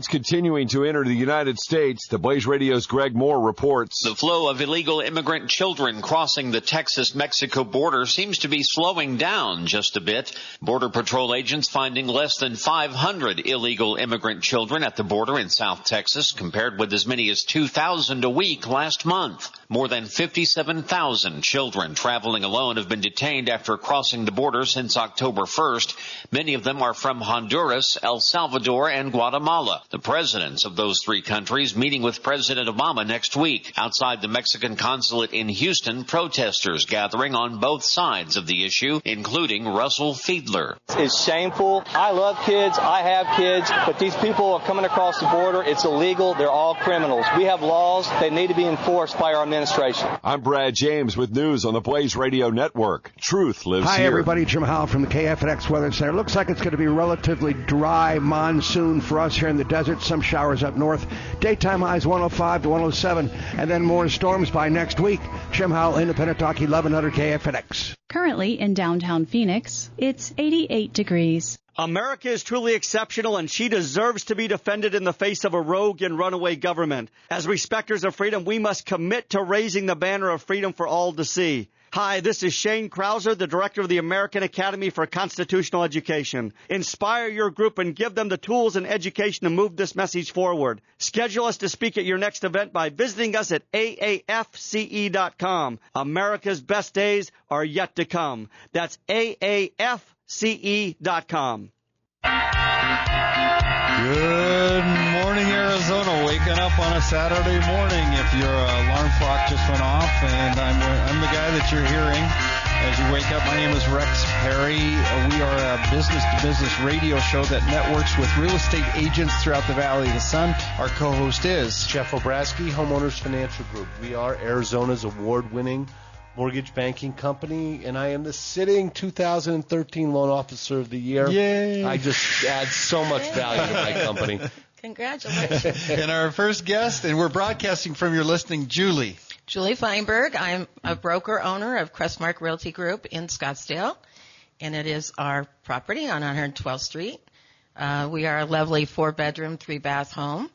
It's continuing to enter the United States. The Blaze Radio's Greg Moore reports. The flow of illegal immigrant children crossing the Texas-Mexico border seems to be slowing down just a bit. Border Patrol agents finding less than 500 illegal immigrant children at the border in South Texas, compared with as many as 2,000 a week last month. More than 57,000 children traveling alone have been detained after crossing the border since October 1st. Many of them are from Honduras, El Salvador, and Guatemala. The presidents of those three countries meeting with President Obama next week. Outside the Mexican consulate in Houston, protesters gathering on both sides of the issue, including Russell Fiedler. It's shameful. I love kids. I have kids. But these people are coming across the border. It's illegal. They're all criminals. We have laws. They need to be enforced by our administration. I'm Brad James with news on the Blaze Radio Network. Truth lives here. Hi, everybody. Jim Howell from the KFNX Weather Center. Looks like it's going to be relatively dry monsoon for us here in the desert. Some showers up north. Daytime highs 105 to 107, and then more storms by next week. Jim Howell, Independent Talk, 1100 KFNX. Currently in downtown Phoenix, it's 88 degrees. America is truly exceptional, and she deserves to be defended in the face of a rogue and runaway government. As respecters of freedom, we must commit to raising the banner of freedom for all to see. Hi, this is Shane Krauser, the director of the American Academy for Constitutional Education. Inspire your group and give them the tools and education to move this message forward. Schedule us to speak at your next event by visiting us at aafce.com. America's best days are yet to come. That's aafce.com. Good morning, Arizona. Waking up on a Saturday morning if your alarm clock just went off, and I'm the guy that you're hearing as you wake up. My name is Rex Perry. We are a business-to-business radio show that networks with real estate agents throughout the Valley of the Sun. Our co-host is Jeff Obrasky, Homeowners Financial Group. We are Arizona's award-winning mortgage banking company, and I am the sitting 2013 Loan Officer of the Year. Yay! I just add so much value to my company. Congratulations. And our first guest, and we're broadcasting from your listing, JUlY. JUlY Feinberg. I'm a broker-owner of Crestmark Realty Group in Scottsdale, and it is our property on 112th Street. We are a lovely 4-bedroom, 3-bath home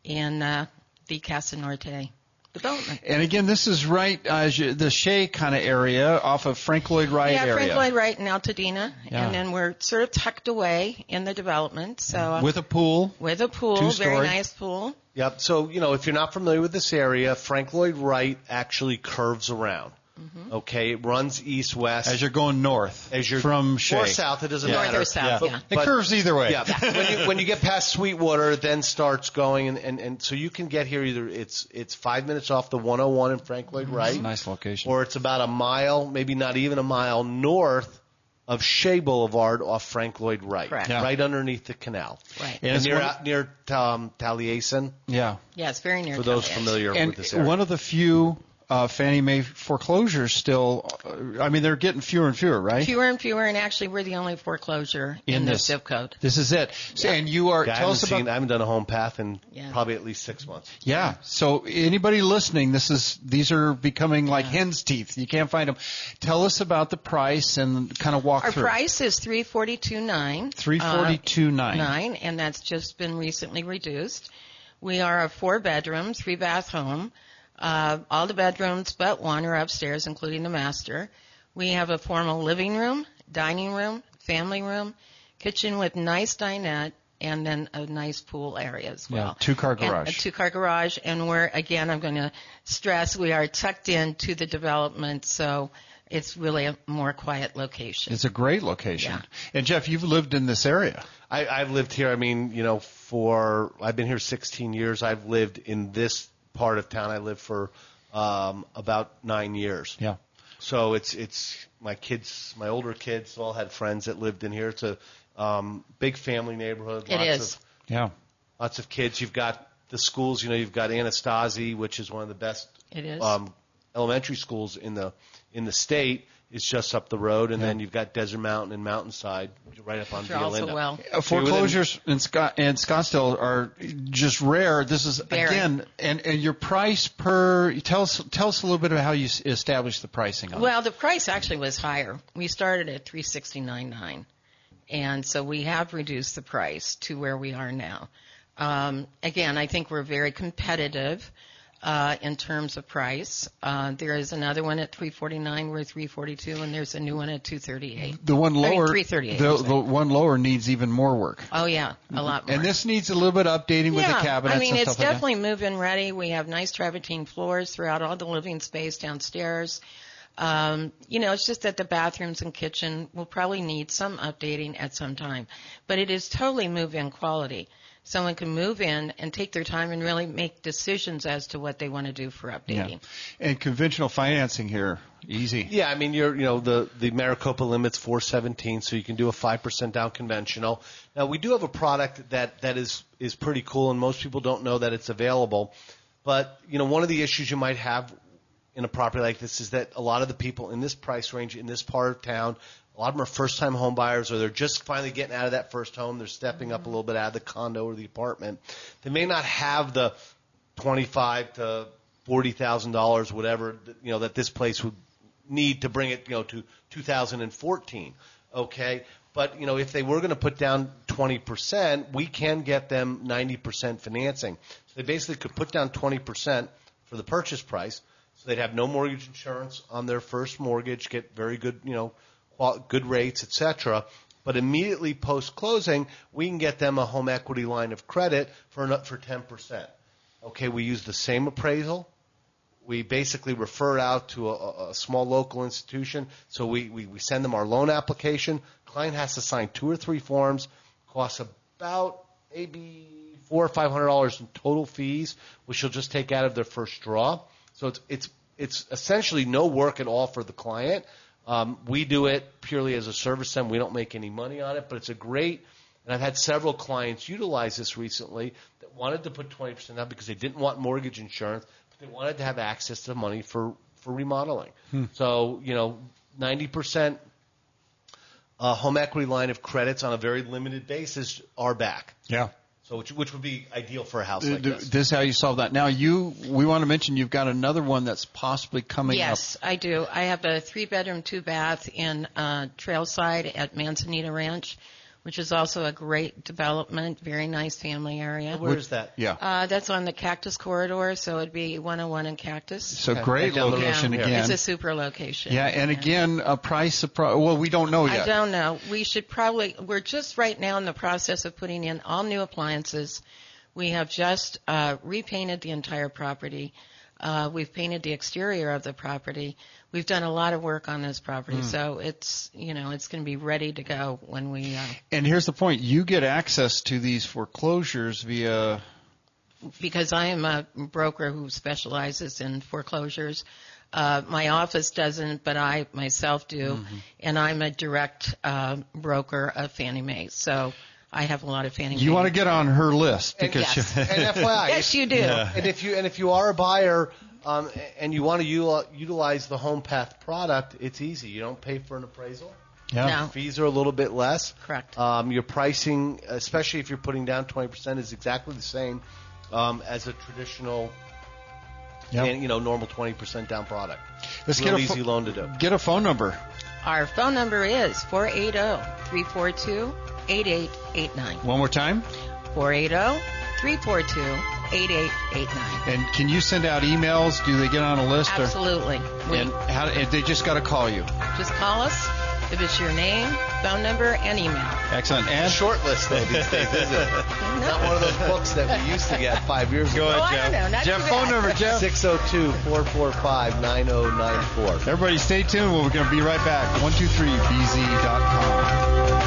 in the Casa Norte development. And again, this is right the Shea kind of area off of Frank Lloyd Wright area. Yeah, Frank Lloyd Wright in Altadena. Yeah. And then we're sort of tucked away in the development. So with a pool. With a pool, 2-story. very nice pool. Yep. So, if you're not familiar with this area, Frank Lloyd Wright actually curves around. Mm-hmm. Okay, it runs east-west. As you're going north. As you're from Shea. Or south, it doesn't matter. North or south, yeah. It curves either way. Yeah. When you get past Sweetwater, it then starts going, and so you can get here either it's 5 minutes off the 101 in Frank Lloyd Wright. That's a nice location. Or it's about a mile, maybe not even a mile, north of Shea Boulevard off Frank Lloyd Wright. Correct. Yeah. Right underneath the canal. Right. And near Taliesin. Yeah. Yeah, it's very near For those familiar with this area. One of the few Fannie Mae foreclosures still, they're getting fewer and fewer, right? Fewer and fewer, and actually we're the only foreclosure in this zip code. This is it. So, and you are, I haven't done a home path in probably at least 6 months. Yeah. So anybody listening, these are becoming like hen's teeth. You can't find them. Tell us about the price and kind of walk through. Our price is $342,900. $342,900. And that's just been recently reduced. We are a 4-bedroom, 3-bath home. All the bedrooms but one are upstairs, including the master. We have a formal living room, dining room, family room, kitchen with nice dinette, and then a nice pool area as well. Yeah, 2-car garage. A 2-car garage, and we're, again, I'm going to stress, we are tucked into the development, so it's really a more quiet location. It's a great location. Yeah. And Jeff, you've lived in this area. I've lived here, I've been here 16 years. I've lived in this part of town. I lived for about 9 years. Yeah. So it's my kids, my older kids all had friends that lived in here. It's a big family neighborhood. Lots of kids. You've got the schools. You've got Anastasi, which is one of the best elementary schools in the state. It's just up the road, and then you've got Desert Mountain and Mountainside right up on Violinda. Foreclosures in Scottsdale are just rare. This is again, and your price per. Tell us a little bit about how you established the pricing on it. The price actually was higher. We started at $369,900, and so we have reduced the price to where we are now. Again, I think we're very competitive in terms of price. There is another one at $349, we're $342, and there's a new one at $238. The one lower, $338. The one lower needs even more work. Oh yeah, a lot more. And this needs a little bit of updating with the cabinets. I mean, and it's stuff definitely like that. move-in ready. We have nice travertine floors throughout all the living space downstairs. It's just that the bathrooms and kitchen will probably need some updating at some time, but it is totally move-in quality. Someone can move in and take their time and really make decisions as to what they want to do for updating. Yeah. And conventional financing here, easy. Yeah, I mean, the Maricopa limit's $417, so you can do a 5% down conventional. Now, we do have a product that is pretty cool, and most people don't know that it's available. But, one of the issues you might have in a property like this is that a lot of the people in this price range in this part of town, a lot of them are first-time home buyers, or they're just finally getting out of that first home. They're stepping up a little bit out of the condo or the apartment. They may not have the $25,000 to $40,000, whatever, that this place would need to bring it, to 2014. Okay, but if they were going to put down 20%, we can get them 90% financing. So they basically could put down 20% for the purchase price. So they'd have no mortgage insurance on their first mortgage, get very good, good rates, etc. But immediately post-closing, we can get them a home equity line of credit for 10%. Okay, we use the same appraisal. We basically refer out to a small local institution. So we send them our loan application. Client has to sign 2 or 3 forms. Costs about maybe $400 or $500 in total fees, which you'll just take out of their first draw. So it's essentially no work at all for the client. We do it purely as a service to them. We don't make any money on it, but it's a great, and I've had several clients utilize this recently that wanted to put 20% down because they didn't want mortgage insurance, but they wanted to have access to money for remodeling. So, 90% home equity line of credits on a very limited basis are back. Yeah. So which would be ideal for a house like this. This is how you solve that. Now, we want to mention you've got another one that's possibly coming up. Yes, I do. I have a 3-bedroom, 2-bath in Trailside at Manzanita Ranch, which is also a great development, very nice family area. Where is that? Yeah. That's on the Cactus Corridor, so it'd be 101 and Cactus. So great location again. It's a super location. Yeah, and again, a price, well, we don't know yet. I don't know. We're just right now in the process of putting in all new appliances. We have just repainted the entire property. We've painted the exterior of the property. We've done a lot of work on this property, so it's it's going to be ready to go when we. And here's the point: you get access to these foreclosures via. Because I am a broker who specializes in foreclosures. My office doesn't, but I myself do, and I'm a direct broker of Fannie Mae. So. I have a lot of Fannie Mae. You want to get on her list because and FYI, yes, you do. Yeah. And if you are a buyer and you want to utilize the HomePath product, it's easy. You don't pay for an appraisal. Yeah. No. Fees are a little bit less. Correct. Your pricing, especially if you're putting down 20%, is exactly the same as a traditional, normal 20% down product. Let's Real get easy loan to do. Get a phone number. Our phone number is 480-342-8889. One more time. 480-342-8889. And can you send out emails? Do they get on a list? Absolutely. And they just got to call you. Just call us. If it's your name, phone number, and email. Excellent. And short list though these days, is it? Not one of those books that we used to get 5 years ago. Go ahead, Jeff. I don't know, Jeff, phone number, Jeff. 602-445-9094. Everybody stay tuned. We're going to be right back. 123bz.com.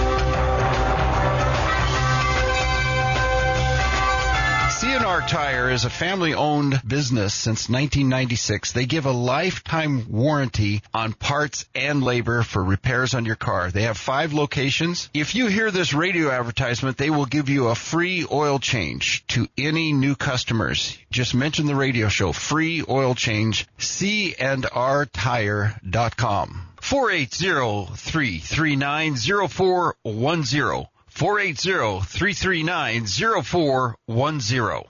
C&R Tire is a family-owned business since 1996. They give a lifetime warranty on parts and labor for repairs on your car. They have 5 locations. If you hear this radio advertisement, they will give you a free oil change to any new customers. Just mention the radio show, free oil change, cnrtire.com. 480-339-0410. 480-339-0410.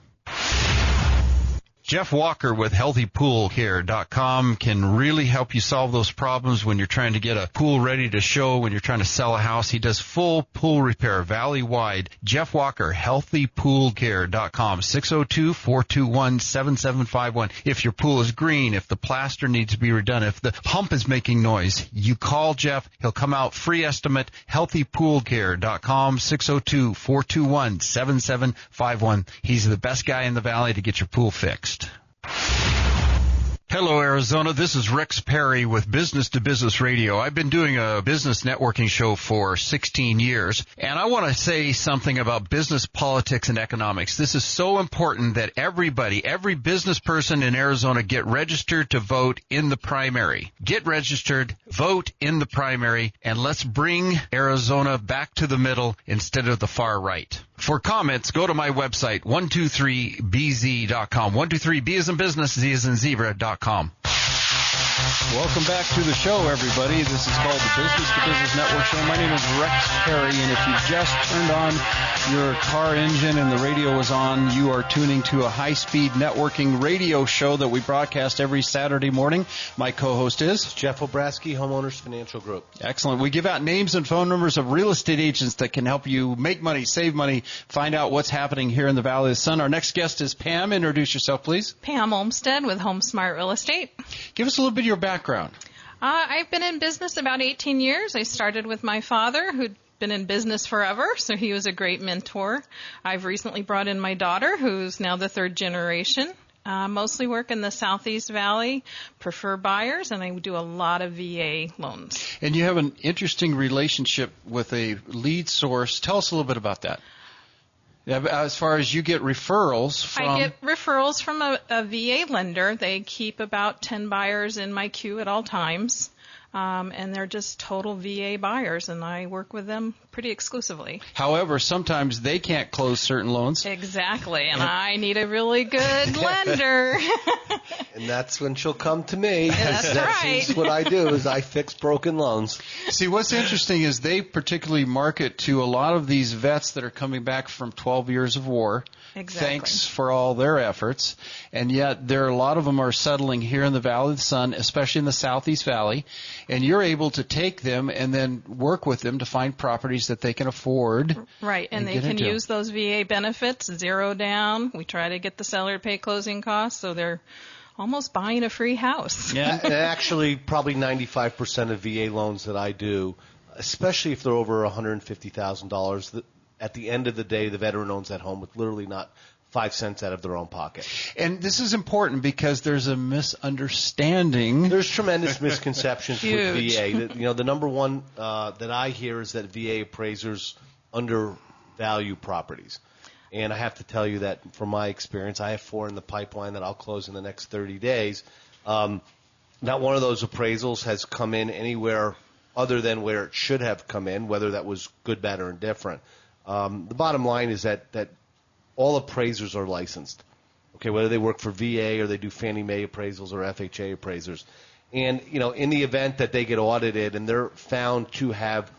Jeff Walker with HealthyPoolCare.com can really help you solve those problems when you're trying to get a pool ready to show, when you're trying to sell a house. He does full pool repair, valley-wide. Jeff Walker, HealthyPoolCare.com, 602-421-7751. If your pool is green, if the plaster needs to be redone, if the pump is making noise, you call Jeff. He'll come out, free estimate, HealthyPoolCare.com, 602-421-7751. He's the best guy in the valley to get your pool fixed. Hello, Arizona. This is Rex Perry with Business to Business Radio. I've been doing a business networking show for 16 years, and I want to say something about business, politics, and economics. This is so important that everybody, every business person in Arizona get registered to vote in the primary. Get registered, vote in the primary, and let's bring Arizona back to the middle instead of the far right. For comments, go to my website, 123bz.com. 123B as in business, Z as in zebra.com. Welcome back to the show, everybody. This is called the Business to Business Network Show. My name is Rex Perry, and if you've just turned on your car engine and the radio is on, you are tuning to a high-speed networking radio show that we broadcast every Saturday morning. My co-host is Jeff Obrasky, Homeowners Financial Group. Excellent. We give out names and phone numbers of real estate agents that can help you make money, save money, find out what's happening here in the Valley of the Sun. Our next guest is Pam. Introduce yourself, please. Pam Olmstead with HomeSmart Real Estate. Give us a little bit of your background. I've been in business about 18 years. I started with my father, who'd been in business forever, so he was a great mentor. I've recently brought in my daughter, who's now the third generation. Mostly work in the Southeast Valley, prefer buyers, and I do a lot of VA loans. And you have an interesting relationship with a lead source. Tell us a little bit about that. As far as you get referrals from... I get referrals from a VA lender. They keep about 10 buyers in my queue at all times. And they're just total VA buyers, and I work with them pretty exclusively. However, sometimes they can't close certain loans. Exactly, and I need a really good lender. And that's when she'll come to me. That's right. What I do is I fix broken loans. See, what's interesting is they particularly market to a lot of these vets that are coming back from 12 years of war. Exactly. Thanks for all their efforts. And yet there are a lot of them are settling here in the Valley of the Sun, especially in the Southeast Valley. And you're able to take them and then work with them to find properties that they can afford. Right, and they can use those VA benefits, zero down. We try to get the seller to pay closing costs, so they're almost buying a free house. Yeah, and actually probably 95% of VA loans that I do, especially if they're over $150,000, at the end of the day, the veteran owns that home with literally not 5 cents out of their own pocket. And this is important because there's a misunderstanding. There's tremendous misconceptions with VA. The number one that I hear is that VA appraisers undervalue properties. And I have to tell you that from my experience, I have 4 in the pipeline that I'll close in the next 30 days. Not one of those appraisals has come in anywhere other than where it should have come in, whether that was good, bad, or indifferent. The bottom line is that all appraisers are licensed, okay, whether they work for VA or they do Fannie Mae appraisals or FHA appraisers. And, in the event that they get audited and they're found to have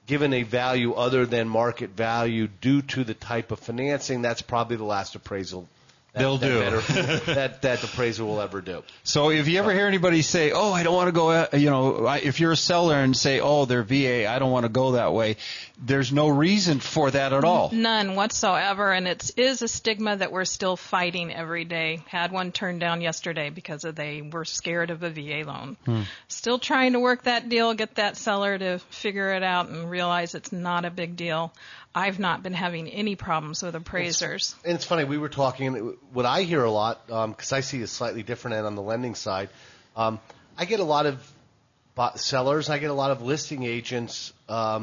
given a value other than market value due to the type of financing, that's probably the last appraisal that appraiser will ever do. So if you ever hear anybody say, oh, I don't want to go, if you're a seller and say, oh, they're VA, I don't want to go that way, there's no reason for that at all. None whatsoever, and it is a stigma that we're still fighting every day. Had one turned down yesterday because they were scared of a VA loan. Still trying to work that deal, get that seller to figure it out and realize it's not a big deal. I've not been having any problems with appraisers. And it's funny, we were talking, what I hear a lot, because I see a slightly different end on the lending side, I get a lot of sellers, I get a lot of listing agents. A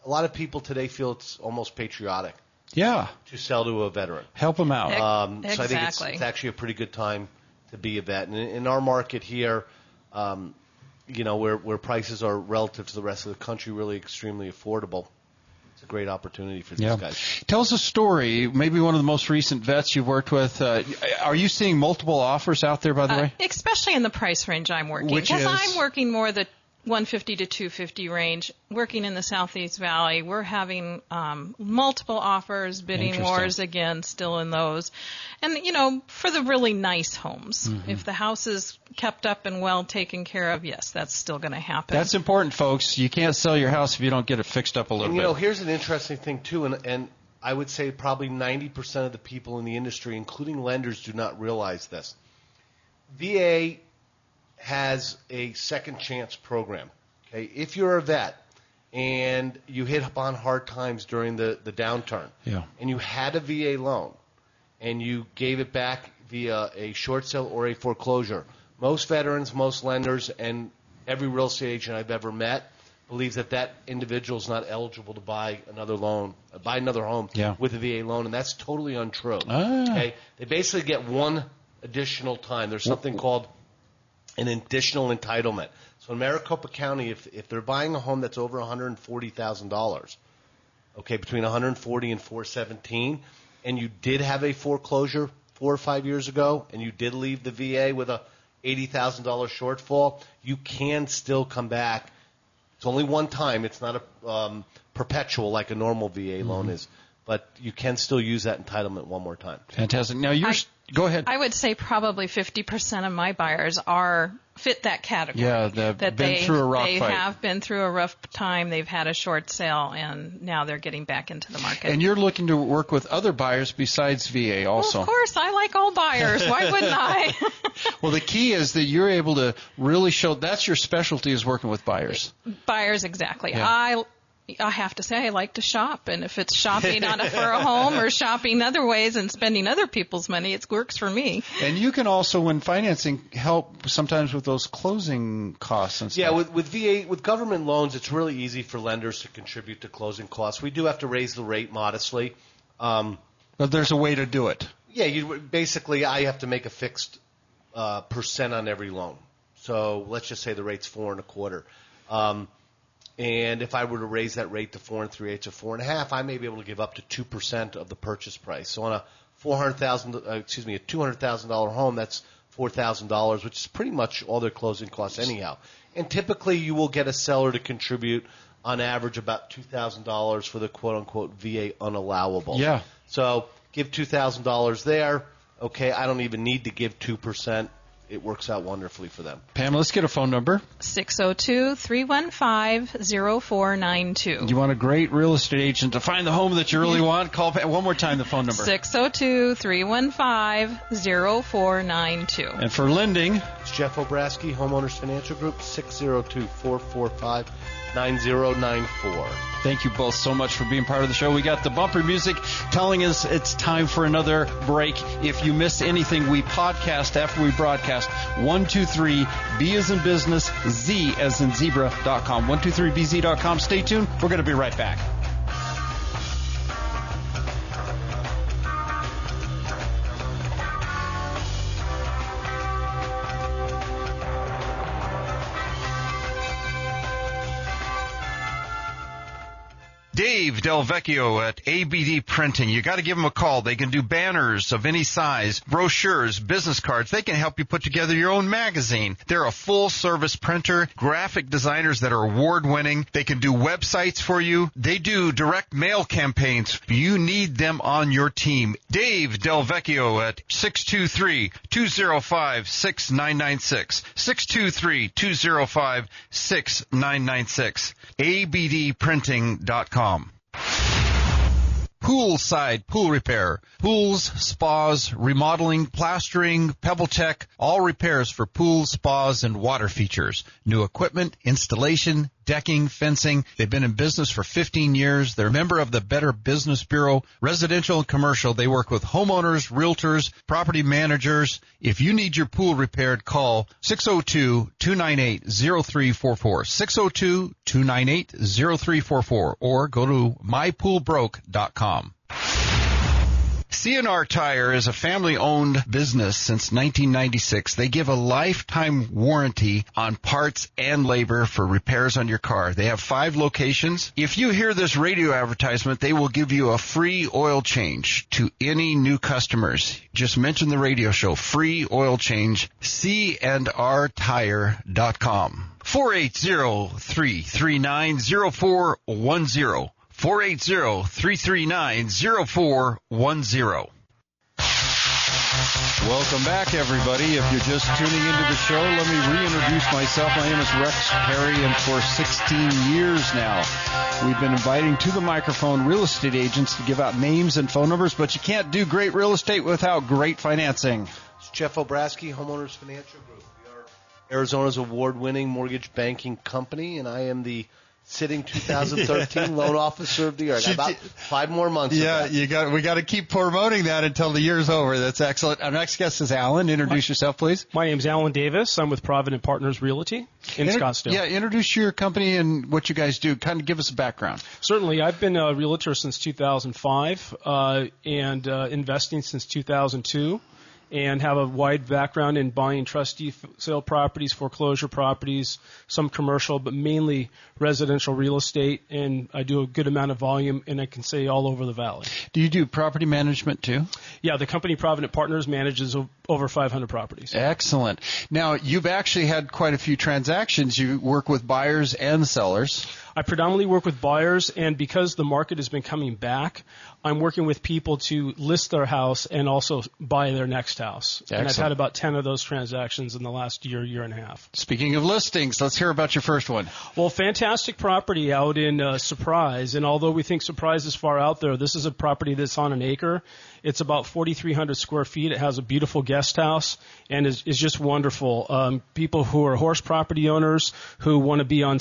lot of people today feel it's almost patriotic to sell to a veteran. Help them out. So I think it's actually a pretty good time to be a vet. And in our market here, where prices are relative to the rest of the country really extremely affordable, it's a great opportunity for these guys. Tell us a story, maybe one of the most recent vets you've worked with. Are you seeing multiple offers out there, by the way? Especially in the price range I'm working. Because I'm working more the 150 to 250 range. Working in the Southeast Valley, we're having multiple offers, bidding wars again, still in those. And, for the really nice homes, if the house is kept up and well taken care of, yes, that's still going to happen. That's important, folks. You can't sell your house if you don't get it fixed up a little bit. Here's an interesting thing, too, and I would say probably 90% of the people in the industry, including lenders, do not realize this. VA has a second chance program. Okay, if you're a vet and you hit upon hard times during the downturn, and you had a VA loan and you gave it back via a short sale or a foreclosure, most veterans, most lenders, and every real estate agent I've ever met believes that individual is not eligible to buy another home with a VA loan, and that's totally untrue. Okay, they basically get one additional time. There's something called an additional entitlement. So in Maricopa County, if they're buying a home that's over $140,000, between $140,000 and $417,000, and you did have a foreclosure 4 or 5 years ago, and you did leave the VA with a $80,000 shortfall, you can still come back. It's only one time. It's not a perpetual like a normal VA loan is, but you can still use that entitlement one more time. Fantastic. Now go ahead. I would say probably 50% of my buyers fit that category. Yeah, they've been through a rough fight. They have been through a rough time. They've had a short sale, and now they're getting back into the market. And you're looking to work with other buyers besides VA also. Well, of course. I like all buyers. Why wouldn't I? Well, the key is that you're able to really show that's your specialty is working with buyers. Buyers, exactly. Yeah. I have to say I like to shop, and if it's shopping for a home or shopping other ways and spending other people's money, it works for me. And you can also, when financing, help sometimes with those closing costs and stuff. Yeah, with VA, with government loans, it's really easy for lenders to contribute to closing costs. We do have to raise the rate modestly. But there's a way to do it. Yeah, basically I have to make a fixed percent on every loan. So let's just say the rate's 4.25%. And if I were to raise that rate to 4 3/8 or 4.5, I may be able to give up to 2% of the purchase price. So on a $200,000 home, that's $4,000, which is pretty much all their closing costs anyhow. And typically, you will get a seller to contribute on average about $2,000 for the quote unquote VA unallowable. Yeah. So give $2,000 there. Okay, I don't even need to give 2%. It works out wonderfully for them. Pam, let's get a phone number. 602-315-0492. You want a great real estate agent to find the home that you really want? Call Pam. One more time, the phone number. 602-315-0492. And for lending, it's Jeff Obrasky, Homeowners Financial Group, 602-445-9094. Thank you both so much for being part of the show. We got the bumper music telling us it's time for another break. If you missed anything, we podcast after we broadcast. 123B as in business, Z as in zebra.com. 123BZ.com. Stay tuned. We're going to be right back. Dave Del Vecchio at ABD Printing. You got to give them a call. They can do banners of any size, brochures, business cards. They can help you put together your own magazine. They're a full-service printer, graphic designers that are award-winning. They can do websites for you. They do direct mail campaigns. You need them on your team. Dave Del Vecchio at 623-205-6996. 623-205-6996. abdprinting.com. Poolside Pool Repair. Pools, spas, remodeling, plastering, Pebble Tech, all repairs for pools, spas, and water features. New equipment, installation, decking, fencing. They've been in business for 15 years. They're a member of the Better Business Bureau. Residential and commercial, they work with homeowners, realtors, property managers. If you need your pool repaired, call 602-298-0344, 602-298-0344, or go to mypoolbroke.com. C&R Tire is a family-owned business since 1996. They give a lifetime warranty on parts and labor for repairs on your car. They have 5 locations. If you hear this radio advertisement, they will give you a free oil change to any new customers. Just mention the radio show, free oil change, cnrtire.com. 480-339-0410. 480-339-0410. Welcome back, everybody. If you're just tuning into the show, let me reintroduce myself. My name is Rex Perry, and for 16 years now, we've been inviting to the microphone real estate agents to give out names and phone numbers, but you can't do great real estate without great financing. It's Jeff Obrasky, Homeowners Financial Group. We are Arizona's award-winning mortgage banking company, and I am the sitting 2013 loan officer of the year. I got about 5 more months. Yeah, we got to keep promoting that until the year's over. That's excellent. Our next guest is Alan. Introduce yourself, please. My name's Alan Davis. I'm with Provident Partners Realty in Scottsdale. Yeah, introduce your company and what you guys do. Kind of give us a background. Certainly. I've been a realtor since 2005 and investing since 2002. And have a wide background in buying trustee sale properties, foreclosure properties, some commercial, but mainly residential real estate. And I do a good amount of volume, and I can say all over the valley. Do you do property management too? Yeah, the company Provident Partners manages over 500 properties. Excellent. Now, you've actually had quite a few transactions. You work with buyers and sellers. I predominantly work with buyers, and because the market has been coming back, I'm working with people to list their house and also buy their next house. Excellent. And I've had about 10 of those transactions in the last year and a half. Speaking of listings, let's hear about your first one. Well, fantastic property out in Surprise, and although we think Surprise is far out there, this is a property that's on an acre. It's about 4,300 square feet. It has a beautiful guest house and is just wonderful. People who are horse property owners who want to be on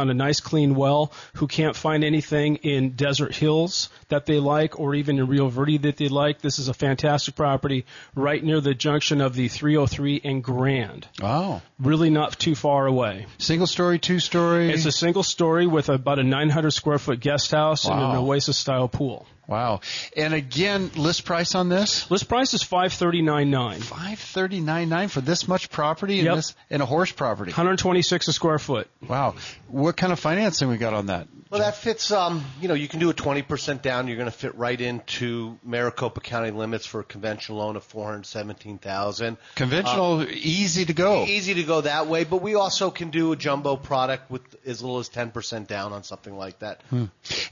a nice clean well, who can't find anything in Desert Hills that they like or even in Rio Verde that they like. This is a fantastic property right near the junction of the 303 and Grand. Wow. Really not too far away. Single story, 2-story? It's a single story with about a 900 square foot guest house and an Oasis style pool. Wow. And again, list price on this? List price is $539,900. $539,900 for this much property and in a horse property? 126 a square foot. Wow. What kind of financing we got on that? Well, that fits, you can do a 20% down. You're going to fit right into Maricopa County limits for a conventional loan of $417,000. Conventional, easy to go. Easy to go that way, but we also can do a jumbo product with as little as 10% down on something like that.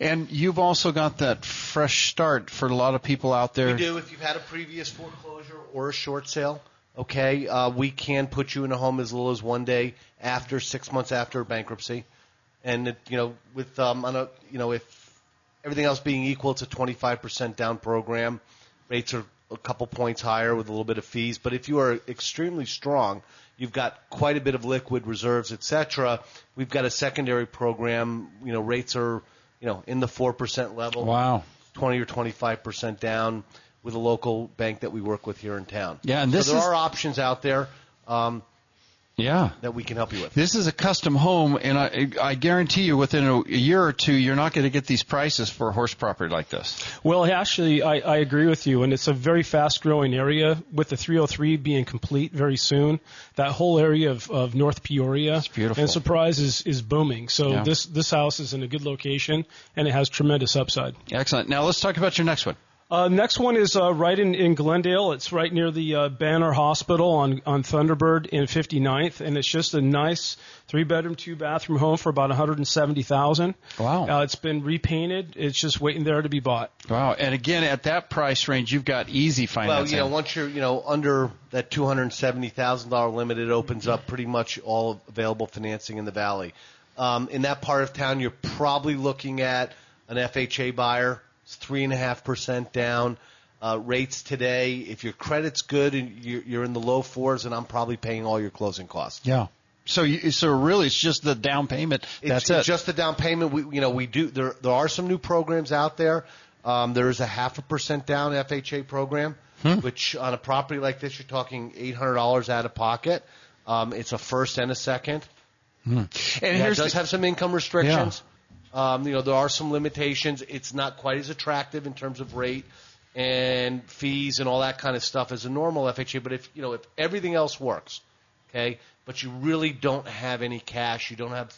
And you've also got that fresh start for a lot of people out there. We do. If you've had a previous foreclosure or a short sale, okay, we can put you in a home as little as 1 day after 6 months after bankruptcy. And, if everything else being equal, it's a 25% down program. Rates are a couple points higher with a little bit of fees. But if you are extremely strong, you've got quite a bit of liquid reserves, et cetera, we've got a secondary program. Rates are, in the 4% level. Wow. 20 or 25% down with a local bank that we work with here in town. Yeah, and there are options out there. That we can help you with. This is a custom home, and I guarantee you within a year or two, you're not going to get these prices for a horse property like this. Well, actually, I agree with you, and it's a very fast-growing area with the 303 being complete very soon. That whole area of North Peoria it's beautiful. And Surprise is booming. So this house is in a good location, and it has tremendous upside. Excellent. Now let's talk about your next one. Next one is right in Glendale. It's right near the Banner Hospital on Thunderbird in 59th, and it's just a nice 3-bedroom, 2-bathroom home for about $170,000. Wow! It's been repainted. It's just waiting there to be bought. Wow! And again, at that price range, you've got easy financing. Well, once you're under that $270,000 limit, it opens up pretty much all available financing in the valley. In that part of town, you're probably looking at an FHA buyer. It's 3.5% down. Rates today, if your credit's good and you're in the low 4s, and I'm probably paying all your closing costs. Yeah. So really, it's just the down payment. That's it. It's just the down payment. We do. There are some new programs out there. There is a 0.5% down FHA program, which on a property like this, you're talking $800 out of pocket. It's a first and a second. And it does have some income restrictions. Yeah. There are some limitations. It's not quite as attractive in terms of rate and fees and all that kind of stuff as a normal FHA. But if everything else works, okay, but you really don't have any cash, you don't have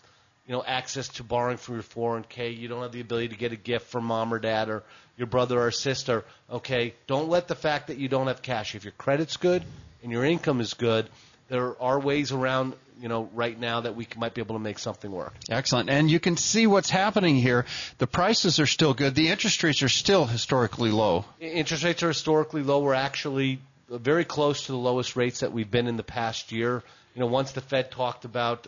access to borrowing from your 401k, you don't have the ability to get a gift from mom or dad or your brother or sister, okay, don't let the fact that you don't have cash. If your credit's good and your income is good, there are ways around, right now that we might be able to make something work. Excellent. And you can see what's happening here. The prices are still good. The interest rates are still historically low. Interest rates are historically low. We're actually very close to the lowest rates that we've been in the past year. Once the Fed talked about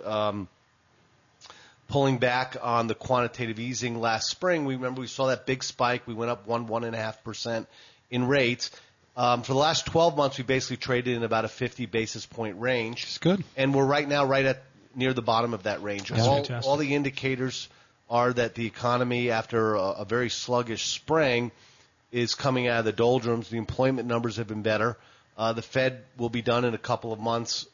pulling back on the quantitative easing last spring, we saw that big spike. We went up 1.5% in rates. For the last 12 months, we basically traded in about a 50 basis point range. It's good. And we're right now near the bottom of that range. All the indicators are that the economy, after a very sluggish spring, is coming out of the doldrums. The employment numbers have been better. The Fed will be done in a couple of months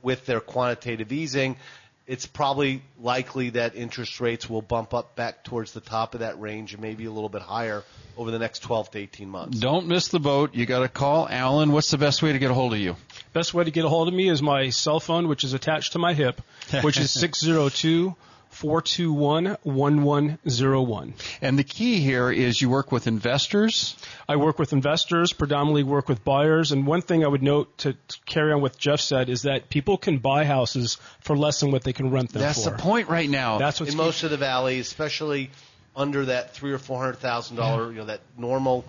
with their quantitative easing. It's probably likely that interest rates will bump up back towards the top of that range and maybe a little bit higher over the next 12 to 18 months. Don't miss the boat. You got to call Alan. What's the best way to get a hold of you? Best way to get a hold of me is my cell phone, which is attached to my hip, which is 602-421-1101. And the key here is you work with investors? I work with investors, predominantly work with buyers. And one thing I would note to carry on what Jeff said is that people can buy houses for less than what they can rent them for. That's the point right now. That's what's in most of the valley, especially under that $300,000 or $400,000, that normal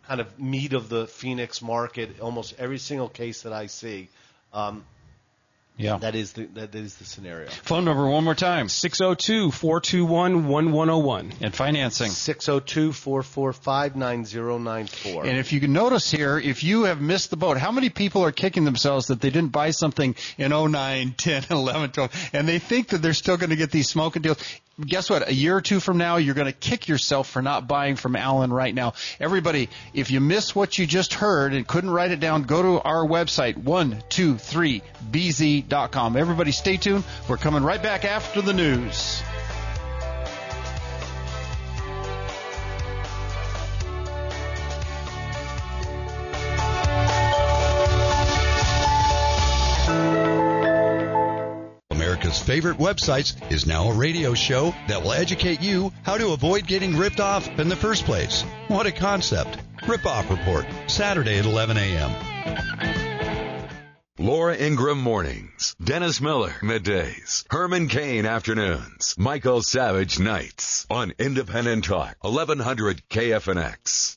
kind of meat of the Phoenix market. Almost every single case that I see. That is the scenario. Phone number one more time. 602-421-1101. And financing. 602-445-9094. And if you can notice here, if you have missed the boat, how many people are kicking themselves that they didn't buy something in 09, 10, 11, 12, and they think that they're still going to get these smoking deals? Guess what? A year or two from now, you're going to kick yourself for not buying from Alan right now. Everybody, if you missed what you just heard and couldn't write it down, go to our website, 123bz.com. Everybody stay tuned. We're coming right back after the news. America's favorite websites is now a radio show that will educate you how to avoid getting ripped off in the first place. What a concept. Rip Off Report, Saturday at 11 a.m. Laura Ingraham mornings, Dennis Miller middays, Herman Cain afternoons, Michael Savage nights on Independent Talk, 1100 KFNX.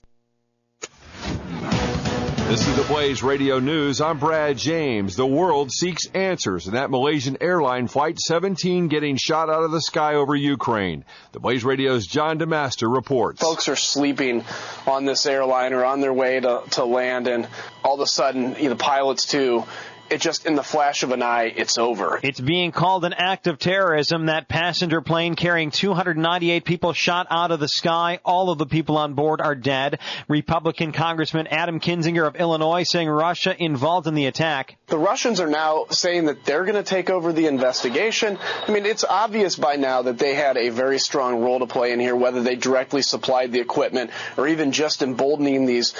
This is the Blaze Radio News. I'm Brad James. The world seeks answers in that Malaysian airline Flight 17 getting shot out of the sky over Ukraine. The Blaze Radio's John DeMaster reports. Folks are sleeping on this airline or on their way to land, and all of a sudden, the pilots too, it just, in the flash of an eye, it's over. It's being called an act of terrorism. That passenger plane carrying 298 people shot out of the sky. All of the people on board are dead. Republican Congressman Adam Kinzinger of Illinois saying Russia involved in the attack. The Russians are now saying that they're going to take over the investigation. I mean, it's obvious by now that they had a very strong role to play in here, whether they directly supplied the equipment or even just emboldening these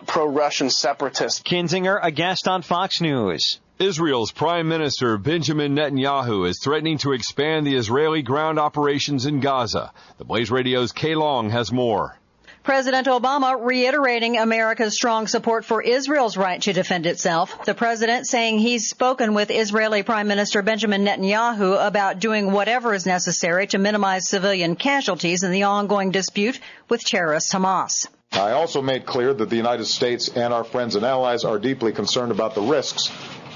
pro-Russian separatists. Kinzinger, a guest on Fox News. Israel's Prime Minister Benjamin Netanyahu is threatening to expand the Israeli ground operations in Gaza. The Blaze Radio's Kay Long has more. President Obama reiterating America's strong support for Israel's right to defend itself. The president saying he's spoken with Israeli Prime Minister Benjamin Netanyahu about doing whatever is necessary to minimize civilian casualties in the ongoing dispute with terrorist Hamas. I also made clear that the United States and our friends and allies are deeply concerned about the risks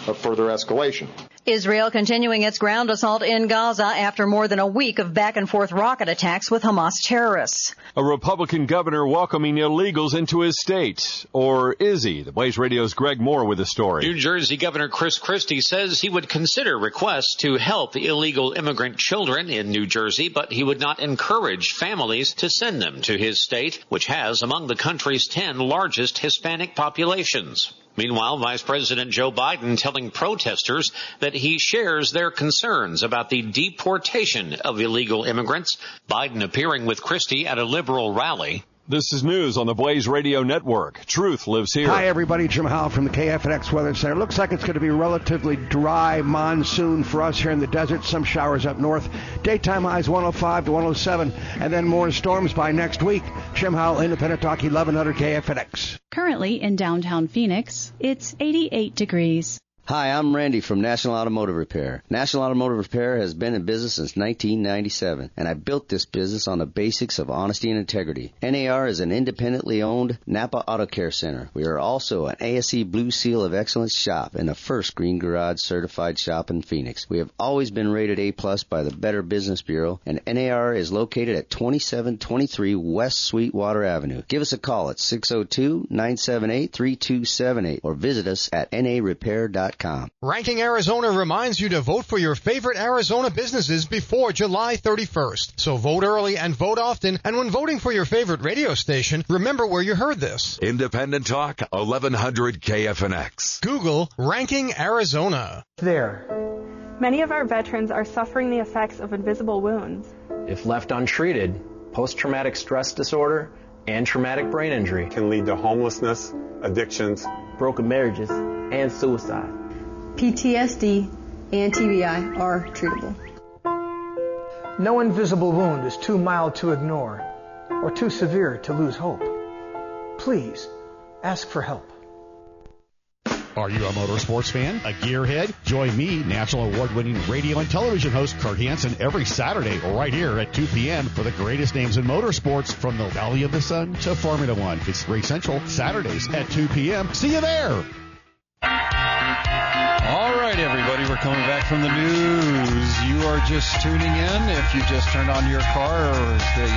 of further escalation. Israel continuing its ground assault in Gaza after more than a week of back-and-forth rocket attacks with Hamas terrorists. A Republican governor welcoming illegals into his state. Or is he? The Blaze Radio's Greg Moore with the story. New Jersey Governor Chris Christie says he would consider requests to help illegal immigrant children in New Jersey, but he would not encourage families to send them to his state, which has among the country's 10 largest Hispanic populations. Meanwhile, Vice President Joe Biden telling protesters that he shares their concerns about the deportation of illegal immigrants. Biden appearing with Christie at a liberal rally. This is news on the Blaze Radio Network. Truth lives here. Hi, everybody. Jim Howell from the KFNX Weather Center. Looks like it's going to be relatively dry monsoon for us here in the desert. Some showers up north. Daytime highs 105 to 107, and then more storms by next week. Jim Howell, Independent Talk, 1100 KFNX. Currently in downtown Phoenix, it's 88 degrees. Hi, I'm Randy from National Automotive Repair. National Automotive Repair has been in business since 1997, and I built this business on the basics of honesty and integrity. NAR is an independently owned Napa Auto Care Center. We are also an ASE Blue Seal of Excellence shop and the first Green Garage certified shop in Phoenix. We have always been rated A+ by the Better Business Bureau, and NAR is located at 2723 West Sweetwater Avenue. Give us a call at 602-978-3278 or visit us at narepair.com. Ranking Arizona reminds you to vote for your favorite Arizona businesses before July 31st. So vote early and vote often. And when voting for your favorite radio station, remember where you heard this. Independent Talk, 1100 KFNX. Google Ranking Arizona. There. Many of our veterans are suffering the effects of invisible wounds. If left untreated, post-traumatic stress disorder and traumatic brain injury can lead to homelessness, addictions, broken marriages, and suicide. PTSD and TBI are treatable. No invisible wound is too mild to ignore or too severe to lose hope. Please, ask for help. Are you a motorsports fan? A gearhead? Join me, national award-winning radio and television host Kurt Hansen, every Saturday right here at 2 p.m. for the greatest names in motorsports from the Valley of the Sun to Formula One. It's Race Central, Saturdays at 2 p.m. See you there! All right, everybody, we're coming back from the news. You are just tuning in. If you just turned on your car or the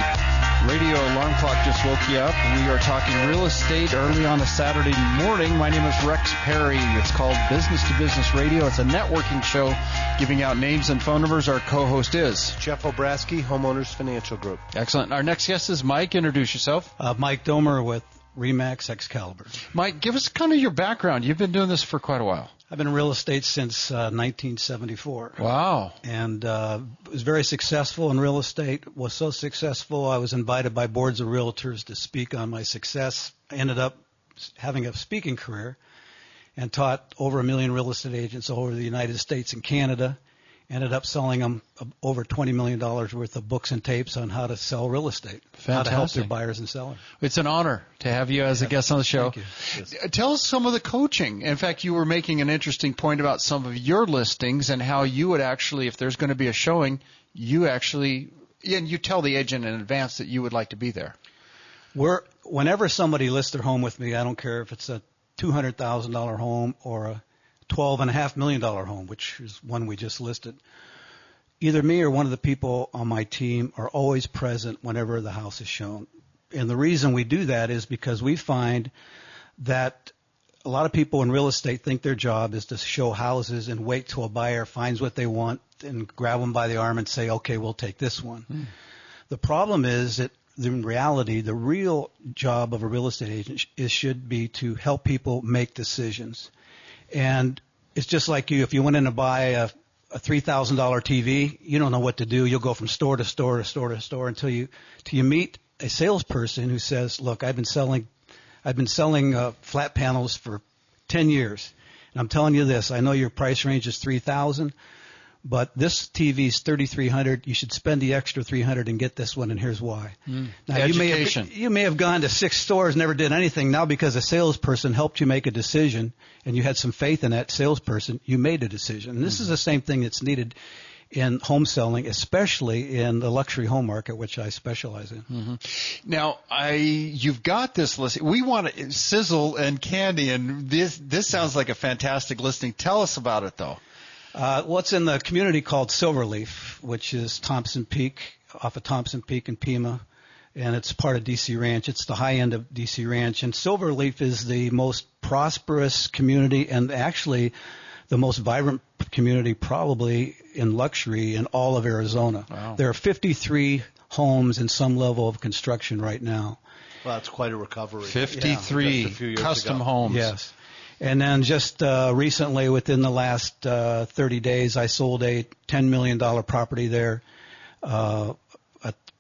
radio alarm clock just woke you up, we are talking real estate early on a Saturday morning. My name is Rex Perry. It's called Business to Business Radio. It's a networking show giving out names and phone numbers. Our co-host is Jeff Obrasky, Homeowners Financial Group. Excellent. Our next guest is Mike. Introduce yourself. Mike Domer with Remax Excalibur. Mike, give us kind of your background. You've been doing this for quite a while. I've been in real estate since 1974. Wow. And was very successful in real estate. Was so successful, I was invited by boards of realtors to speak on my success. I ended up having a speaking career and taught over 1 million real estate agents all over the United States and Canada. Ended up selling them over $20 million worth of books and tapes on how to sell real estate, Fantastic. How to help their buyers and sellers. It's an honor to have you as a guest on the show. Thank you. Yes. Tell us some of the coaching. In fact, you were making an interesting point about some of your listings and how you would actually, if there's going to be a showing, you tell the agent in advance that you would like to be there. Whenever somebody lists their home with me, I don't care if it's a $200,000 home or a $12.5 million home, which is one we just listed. Either me or one of the people on my team are always present whenever the house is shown. And the reason we do that is because we find that a lot of people in real estate think their job is to show houses and wait till a buyer finds what they want and grab them by the arm and say, okay, we'll take this one. The problem is that in reality, the real job of a real estate agent should be to help people make decisions. And it's just like if you went in to buy a $3,000 TV, you don't know what to do. You'll go from store to store to store to store until you meet a salesperson who says, look, I've been selling flat panels for 10 years. And I'm telling you this, I know your price range is $3,000, but this TV is $3,300. You should spend the extra $300 and get this one, and here's why. Now, Education. you may have gone to 6 stores, never did anything. Now, because a salesperson helped you make a decision, and you had some faith in that salesperson, you made a decision. And this is the same thing that's needed in home selling, especially in the luxury home market, which I specialize in. Now, you've got this listing. We want to sizzle and candy, and this sounds like a fantastic listing. Tell us about it, though. What's in the community called Silverleaf, which is Thompson Peak, off of Thompson Peak and Pima, and it's part of DC Ranch. It's the high end of DC Ranch, and Silverleaf is the most prosperous community and actually the most vibrant community probably in luxury in all of Arizona. Wow. There are 53 homes in some level of construction right now. Well, that's quite a recovery. 53 custom homes. Yes. And then just recently, within the last 30 days, I sold a $10 million property there, a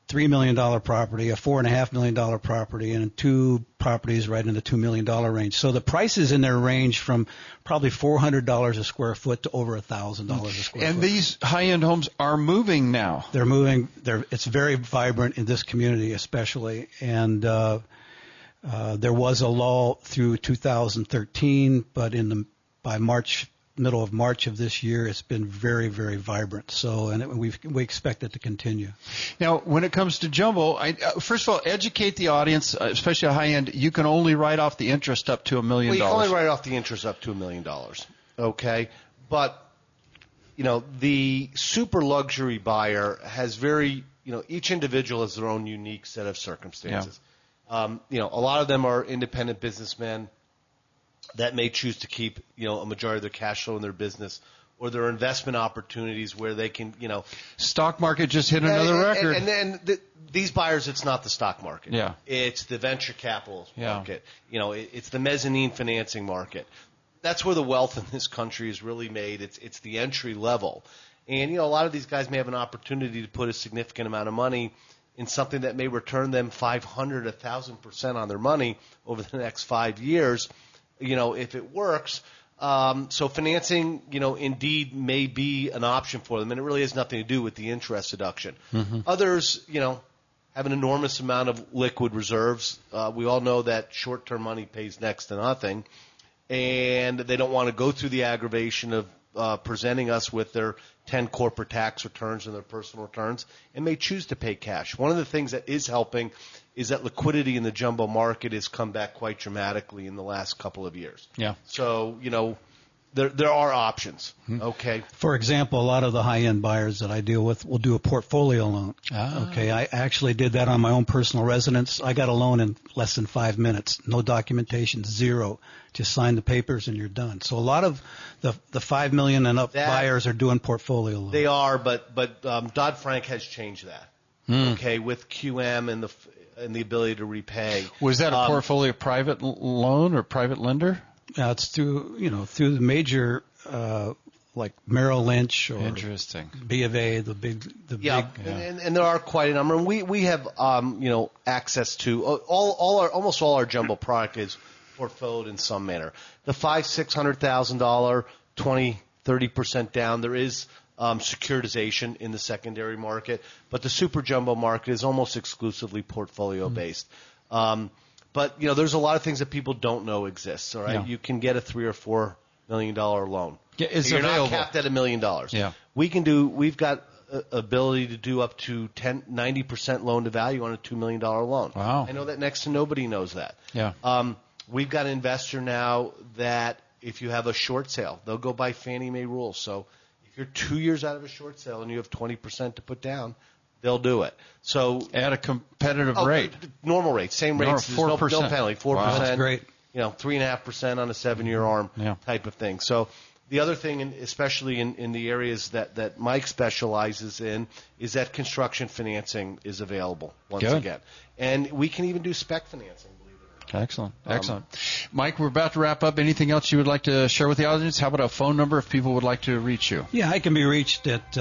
$3 million property, a $4.5 million property, and 2 properties right in the $2 million range. So the prices in there range from probably $400 a square foot to over $1,000 a square foot. And these high-end homes are moving now. They're moving. It's very vibrant in this community, especially. And there was a lull through 2013, but by middle of March of this year, it's been very, very vibrant. So, and we expect it to continue. Now, when it comes to jumbo, first of all, educate the audience, especially a high end. You can only write off the interest up to $1 million. Well, you can only write off the interest up to $1 million. Okay, but the super luxury buyer has each individual has their own unique set of circumstances. Yeah. A lot of them are independent businessmen that may choose to keep, a majority of their cash flow in their business, or their investment opportunities where they can, Stock market just hit another record. And these buyers, it's not the stock market. Yeah. It's the venture capital market. It's the mezzanine financing market. That's where the wealth in this country is really made. It's the entry level. And, a lot of these guys may have an opportunity to put a significant amount of money in something that may return them 500, 1,000% on their money over the next 5 years. If it works. So financing, indeed may be an option for them, and it really has nothing to do with the interest deduction. Mm-hmm. Others, have an enormous amount of liquid reserves. We all know that short-term money pays next to nothing, and they don't want to go through the aggravation of presenting us with their 10 corporate tax returns and their personal returns, and may choose to pay cash. One of the things that is helping is that liquidity in the jumbo market has come back quite dramatically in the last couple of years. Yeah. So, there are options. Okay. For example, a lot of the high-end buyers that I deal with will do a portfolio loan. Ah. Okay. I actually did that on my own personal residence. I got a loan in less than 5 minutes. No documentation, zero. Just sign the papers and you're done. So a lot of the $5 million and up buyers are doing portfolio loans. They are, but Dodd-Frank has changed that. Okay, with QM and the ability to repay. Was that a portfolio private loan or private lender? It's through the major like Merrill Lynch or Interesting. B of A, the big. And there are quite a number. And we have access to almost all our jumbo product is portfolioed in some manner. The $500,000-$600,000, 20-30% down. There is securitization in the secondary market, but the super jumbo market is almost exclusively portfolio based. But there's a lot of things that people don't know exist. All right, yeah. You can get a $3 or $4 million loan. Yeah, it's You're available. not capped at $1 million. Yeah, we've got ability to do up to 90% loan to value on a $2 million loan. Wow, I know that next to nobody knows that. Yeah, we've got an investor now that if you have a short sale, they'll go by Fannie Mae rules. So if you're 2 years out of a short sale and you have 20% to put down, they'll do it. So at a competitive rate, normal rate, same rates, 4%. No penalty, 4%. Wow, that's great. 3.5% on a 7-year arm type of thing. So the other thing, especially in the areas that Mike specializes in, is that construction financing is available once again, and we can even do spec financing. Excellent. Mike, we're about to wrap up. Anything else you would like to share with the audience? How about a phone number if people would like to reach you? Yeah, I can be reached at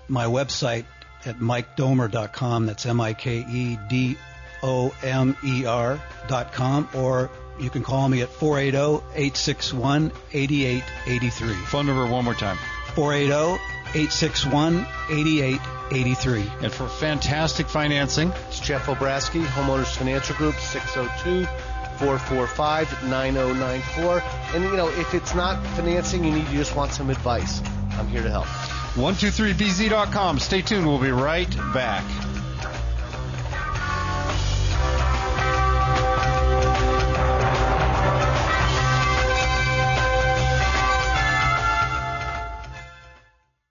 my website at mikedomer.com. That's MikeDomer.com, or you can call me at 480-861-8883. Phone number one more time. 480-861-8883. And for fantastic financing, it's Jeff Obrasky, Homeowners Financial Group, 602-445-9094. And, if it's not financing you just want some advice, I'm here to help. 123bz.com. Stay tuned. We'll be right back.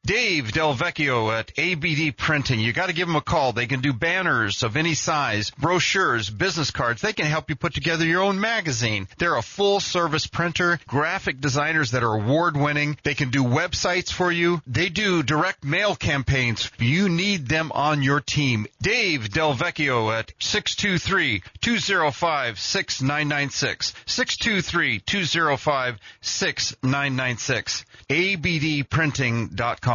Dave Del Vecchio at ABD Printing. You got to give them a call. They can do banners of any size, brochures, business cards. They can help you put together your own magazine. They're a full-service printer, graphic designers that are award-winning. They can do websites for you. They do direct mail campaigns. You need them on your team. Dave Del Vecchio at 623-205-6996. 623-205-6996. ABDprinting.com.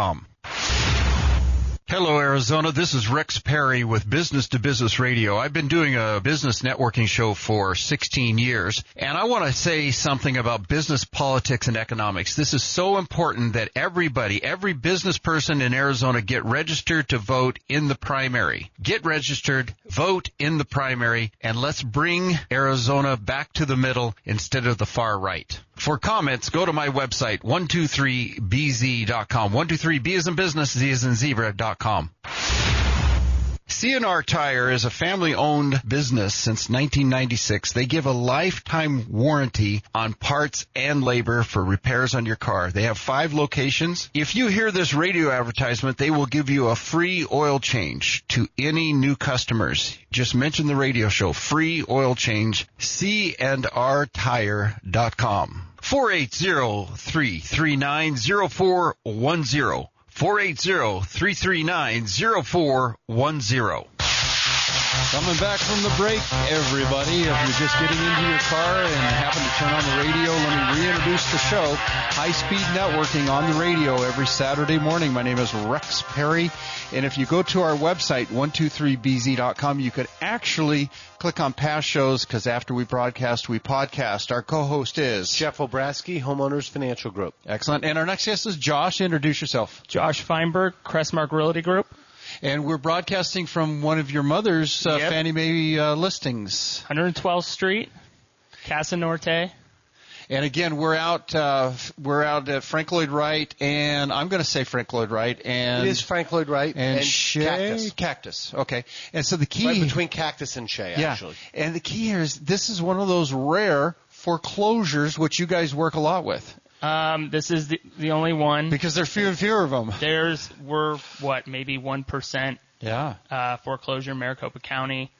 Hello, Arizona. This is Rex Perry with Business to Business Radio. I've been doing a business networking show for 16 years, and I want to say something about business, politics, and economics. This is so important that everybody, every business person in Arizona get registered to vote in the primary. Get registered, vote in the primary, and let's bring Arizona back to the middle instead of the far right. For comments, go to my website, 123bz.com. 123B as in business, Z as in zebra.com. C&R Tire is a family-owned business since 1996. They give a lifetime warranty on parts and labor for repairs on your car. They have 5 locations. If you hear this radio advertisement, they will give you a free oil change to any new customers. Just mention the radio show, free oil change, candrtire.com. 480-339-0410. 480-339-0410. Coming back from the break, everybody. If you're just getting into your car and happen to turn on the radio, let me reintroduce the show. High-speed networking on the radio every Saturday morning. My name is Rex Perry. And if you go to our website, 123bz.com, you could actually click on past shows because after we broadcast, we podcast. Our co-host is Jeff Obrasky, Homeowners Financial Group. Excellent. And our next guest is Josh. Introduce yourself. Josh Feinberg, Crestmark Realty Group. And we're broadcasting from one of your mother's Fannie Mae listings. 112th Street, Casa Norte. And again, we're out at Frank Lloyd Wright, and I'm going to say Frank Lloyd Wright, and it is Frank Lloyd Wright and Shea Cactus. Okay, and so the key right between Cactus and Shea, actually. And the key here is this is one of those rare foreclosures which you guys work a lot with. This is the only one because there's fewer and fewer of them. We're maybe 1%. Yeah. Foreclosure in Maricopa County.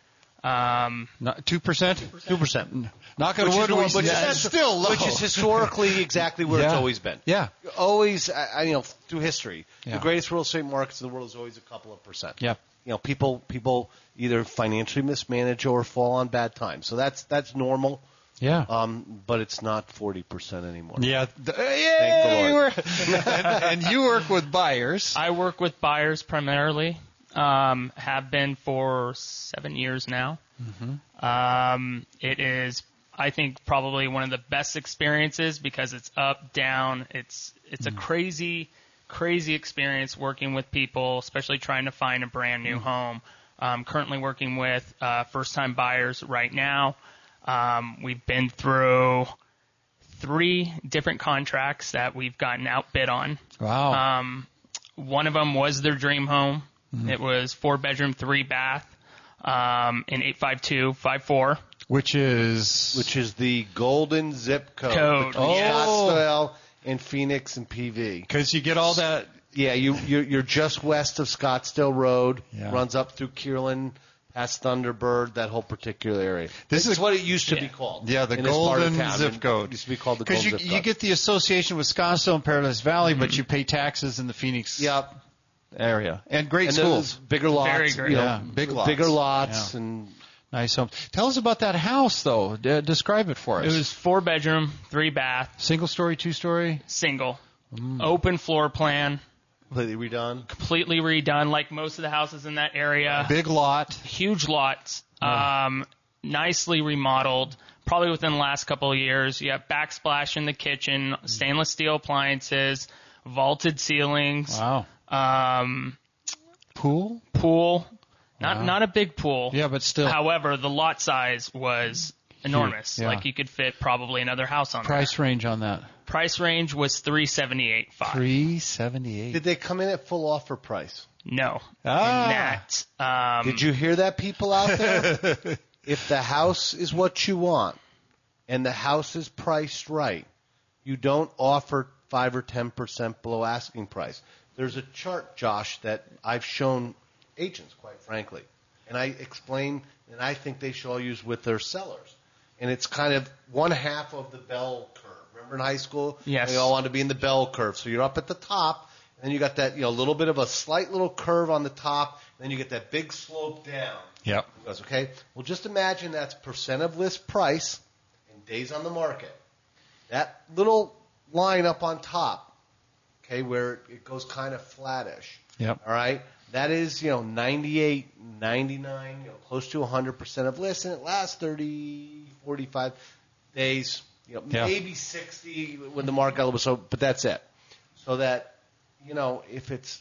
2%? 2%. Not going to wood, but that's still low. Which is historically exactly where it's always been. Yeah. Always, through history, the greatest real estate markets in the world is always a couple of percent. Yeah. People either financially mismanage or fall on bad times. So that's normal. Yeah. But it's not 40% anymore. Yeah. Thank the Lord. And you work with buyers. I work with buyers primarily. Have been for 7 years now. Mm-hmm. It is, I think, probably one of the best experiences because it's up, down. It's a crazy experience working with people, especially trying to find a brand new home. Currently working with first-time buyers right now. We've been through 3 different contracts that we've gotten outbid on. Wow. One of them was their dream home. Mm-hmm. It was 4-bedroom, 3-bath, in 85254. Which is the golden zip code. Scottsdale and Phoenix and PV. Because you get all that. Yeah, you're just west of Scottsdale Road. Yeah. Runs up through Kierland, past Thunderbird, that whole particular area. This is what it used to be called. Yeah, the golden zip code. It used to be called the golden zip code. Because you get the association with Scottsdale and Paradise Valley, but you pay taxes in the Phoenix area. And great schools. Bigger lots. Very great. Big lots. Bigger lots and nice homes. Tell us about that house, though. Describe it for us. It was 4-bedroom, 3-bath. Single story, 2-story? Single. Open floor plan. Completely redone, like most of the houses in that area. Big lot. Huge lots. Nicely remodeled. Probably within the last couple of years. You have backsplash in the kitchen, stainless steel appliances, vaulted ceilings. Wow. Pool? Not a big pool. Yeah, but still. However, the lot size was enormous. Yeah. Like you could fit probably another house on Price range on that? Price range was $378,500. $378,500. Did they come in at full offer price? No. Did you hear that, people out there? If the house is what you want and the house is priced right, you don't offer 5 or 10% below asking price. There's a chart, Josh, that I've shown agents, quite frankly, and I explain, and I think they should all use with their sellers. And it's kind of one half of the bell curve. Remember in high school? Yes. They all want to be in the bell curve. So you're up at the top, and then you got that, little bit of a slight little curve on the top, and then you get that big slope down. Yep. It goes, okay? Well, just imagine that's percent of list price and days on the market. That little line up on top okay, where it goes kind of flattish. Yep. All right? That is, 98, 99, close to 100% of lists, and it lasts 30, 45 days, maybe 60 when the market got a little bit so, but that's it. So that, if it's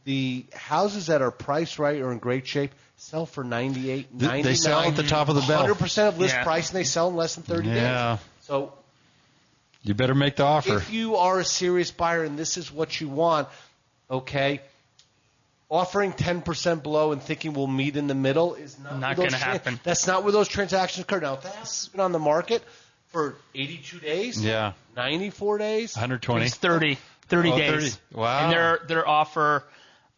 the houses that are priced right or in great shape sell for 98, 99. They sell at the top of the bell. 100% of list price, and they sell in less than 30 days. So you better make the offer. if you are a serious buyer and this is what you want, okay, offering 10% below and thinking we'll meet in the middle is not going to happen. That's not where those transactions occur. Now, if the house has been on the market for 82 days, 94 days, 120, it's 30 days. 30. Wow. And their offer,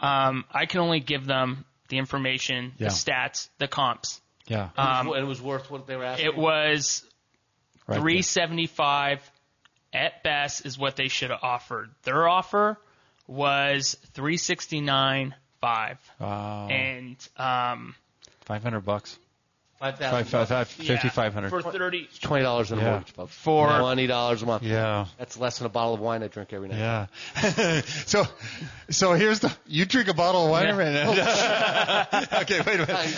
I can only give them the information, the stats, the comps. Yeah. And it was worth what they were asking. It was $375 at best is what they should have offered. Their offer was $369.5. Wow. And $500. $5,500 for 30. It's $20 in a mortgage, folks. For $20 a month. Yeah. That's less than a bottle of wine I drink every night. Yeah. So here's you drink a bottle of wine every night. Okay, wait a minute.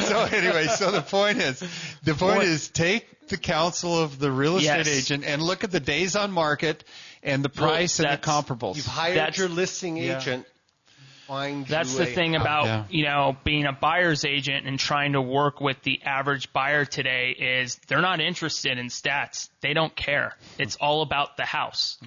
So anyway, the point is take the counsel of the real estate agent and look at the days on market and the price and the comparables. You've hired your listing agent. That's the thing about being a buyer's agent and trying to work with the average buyer today is they're not interested in stats. They don't care. It's all about the house.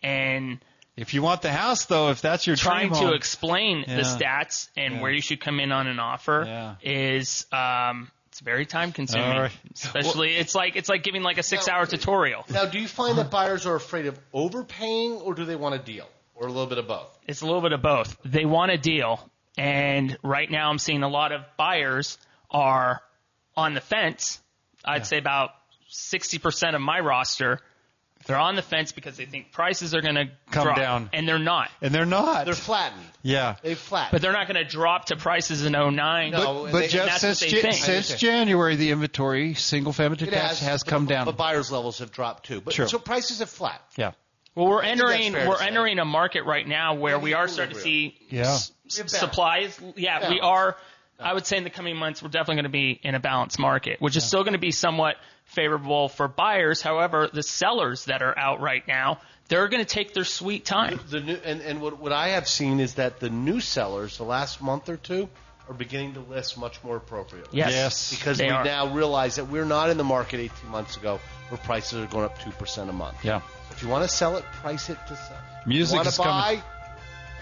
And if you want the house, though, if that's your trying dream to home, explain the stats and where you should come in on an offer is it's very time consuming. Right. Especially it's like giving like a 6-hour tutorial. Now, do you find that buyers are afraid of overpaying or do they want a deal? Or a little bit of both? It's a little bit of both. They want a deal, and right now I'm seeing a lot of buyers are on the fence. I'd say about 60% of my roster, they're on the fence because they think prices are going to come down. And they're not. They're flattened. Yeah. They've flattened. But they're not going to drop to prices in 2009. No, but Jeff, since January, the inventory, single-family detached, has come down. But buyers' levels have dropped, too. But so prices have flat. Yeah. Well, we're entering a market right now where we are starting to see supplies. Yeah, we are. I would say in the coming months we're definitely going to be in a balanced market, which is still going to be somewhat favorable for buyers. However, the sellers that are out right now, they're going to take their sweet time. What I have seen is that the new sellers, the last month or two, are beginning to list much more appropriately. Yes. Because we now realize that we're not in the market 18 months ago where prices are going up 2% a month. Yeah. If you want to sell it, price it to sell. Music is coming.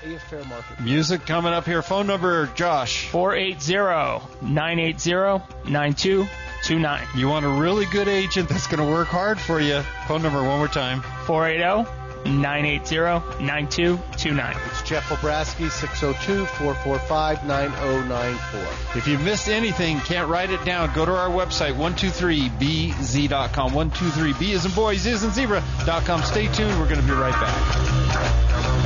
Pay a fair market. Music coming up here. Phone number, Josh. 480-980-9229. You want a really good agent that's going to work hard for you. Phone number one more time. 480-980-9229. It's Jeff Obrasky, 602-445-9094. If you missed anything, can't write it down, go to our website, 123bz.com. 123b as in boy, z as in zebra.com. Stay tuned. We're going to be right back.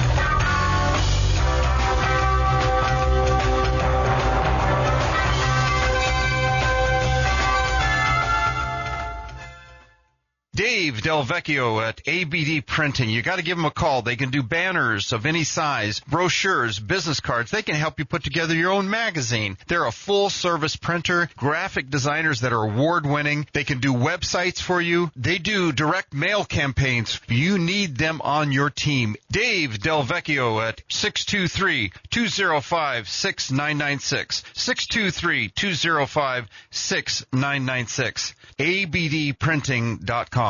Dave Del Vecchio at ABD Printing. You got to give them a call. They can do banners of any size, brochures, business cards. They can help you put together your own magazine. They're a full-service printer, graphic designers that are award-winning. They can do websites for you. They do direct mail campaigns. You need them on your team. Dave Del Vecchio at 623-205-6996. 623-205-6996. abdprinting.com.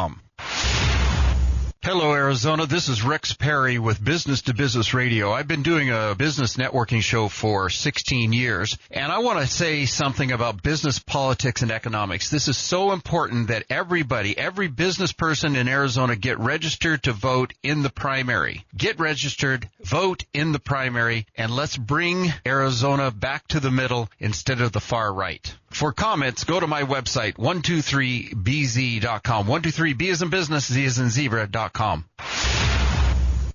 Hello, Arizona. This is Rex Perry with Business to Business Radio. I've been doing a business networking show for 16 years, and I want to say something about business, politics, and economics. This is so important that everybody, every business person in Arizona get registered to vote in the primary. Get registered, vote in the primary, and let's bring Arizona back to the middle instead of the far right. For comments, go to my website, 123bz.com. 123b as in business, z as in zebra.com.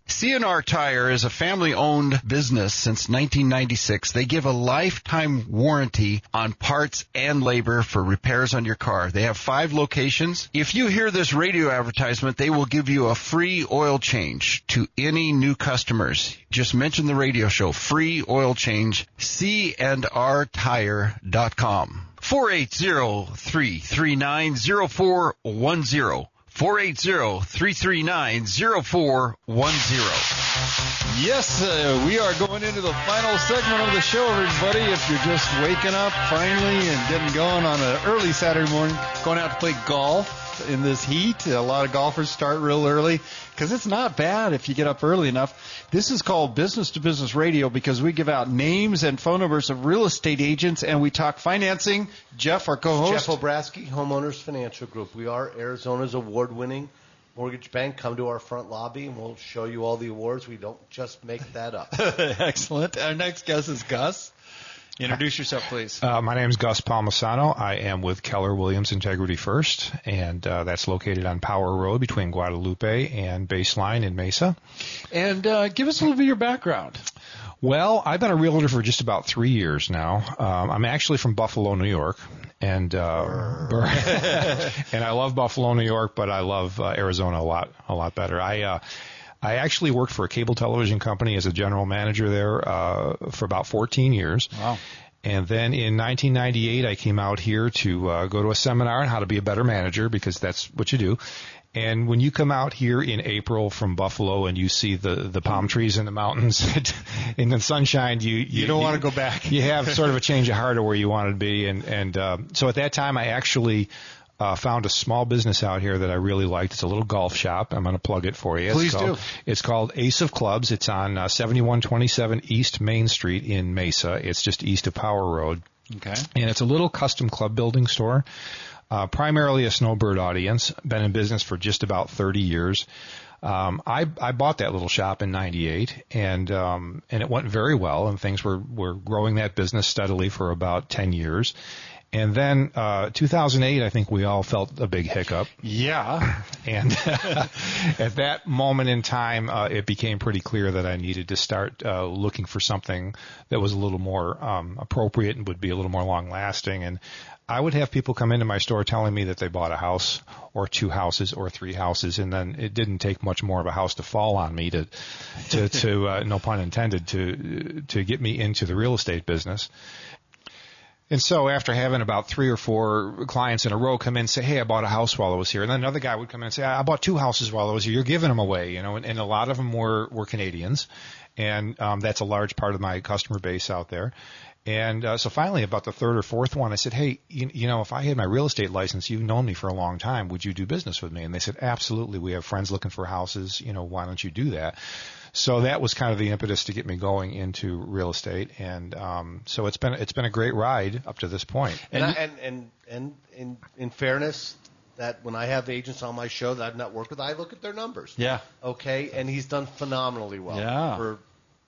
C&R Tire is a family-owned business since 1996. They give a lifetime warranty on parts and labor for repairs on your car. They have 5 locations. If you hear this radio advertisement, they will give you a free oil change to any new customers. Just mention the radio show, free oil change, candrtire.com. 480-339-0410. 480-339-0410. Yes, we are going into the final segment of the show, everybody. If you're just waking up finally and getting going on an early Saturday morning, going out to play golf in this heat. A lot of golfers start real early because it's not bad if you get up early enough. This is called Business to Business Radio because we give out names and phone numbers of real estate agents and we talk financing. Jeff, our co-host. Jeff Obrasky, Homeowners Financial Group. We are Arizona's award-winning mortgage bank. Come to our front lobby and we'll show you all the awards. We don't just make that up. Excellent. Our next guest is Gus. Introduce yourself, please. My name is Gus Palmisano. I am with Keller Williams Integrity First, and that's located on Power Road between Guadalupe and Baseline in Mesa. And give us a little bit of your background. Well, I've been a realtor for just about 3 years now. I'm actually from Buffalo, New York, and and I love Buffalo, New York, but I love Arizona a lot better. I actually worked for a cable television company as a general manager there for about 14 years. Wow. And then in 1998, I came out here to go to a seminar on how to be a better manager because that's what you do. And when you come out here in April from Buffalo and you see the palm trees in the mountains in the sunshine, you don't want to go back. You have sort of a change of heart of where you want to be. And so at that time, I actually found a small business out here that I really liked. It's a little golf shop. I'm going to plug it for you. Please do. It's called Ace of Clubs. It's on 7127 East Main Street in Mesa. It's just east of Power Road. Okay. And it's a little custom club building store, primarily a snowbird audience. Been in business for just about 30 years. I bought that little shop in '98, and it went very well, and things were growing that business steadily for about 10 years. And then 2008, I think we all felt a big hiccup. Yeah. And at that moment in time, it became pretty clear that I needed to start looking for something that was a little more appropriate and would be a little more long-lasting. And I would have people come into my store telling me that they bought a house or 2 houses or 3 houses, and then it didn't take much more of a house to fall on me to no pun intended, to get me into the real estate business. And so after having about 3 or 4 clients in a row come in and say, hey, I bought a house while I was here. And then another guy would come in and say, I bought 2 houses while I was here. You're giving them away, and a lot of them were Canadians. And that's a large part of my customer base out there. And so finally, about the 3rd or 4th one, I said, hey, if I had my real estate license, you've known me for a long time. Would you do business with me? And they said, absolutely. We have friends looking for houses. Why don't you do that? So that was kind of the impetus to get me going into real estate, and so it's been a great ride up to this point. And in fairness, that when I have agents on my show that I've not worked with, I look at their numbers. Yeah. Okay, and he's done phenomenally well. Yeah. For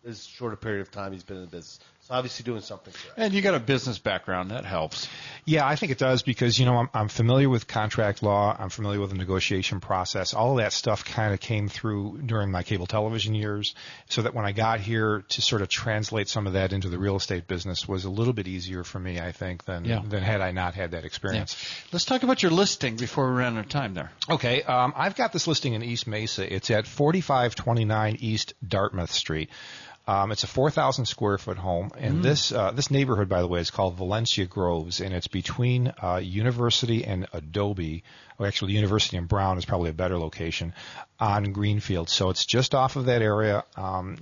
as short a period of time he's been in the business. So obviously doing something correct. And you got a business background. That helps. Yeah, I think it does because, I'm familiar with contract law. I'm familiar with the negotiation process. All of that stuff kind of came through during my cable television years, so that when I got here to sort of translate some of that into the real estate business was a little bit easier for me, I think, than had I not had that experience. Yeah. Let's talk about your listing before we run out of time there. Okay. I've got this listing in East Mesa. It's at 4529 East Dartmouth Street. It's a 4,000 square foot home, and this neighborhood, by the way, is called Valencia Groves, and it's between University and Adobe. Or actually, University and Brown is probably a better location on Greenfield. So it's just off of that area.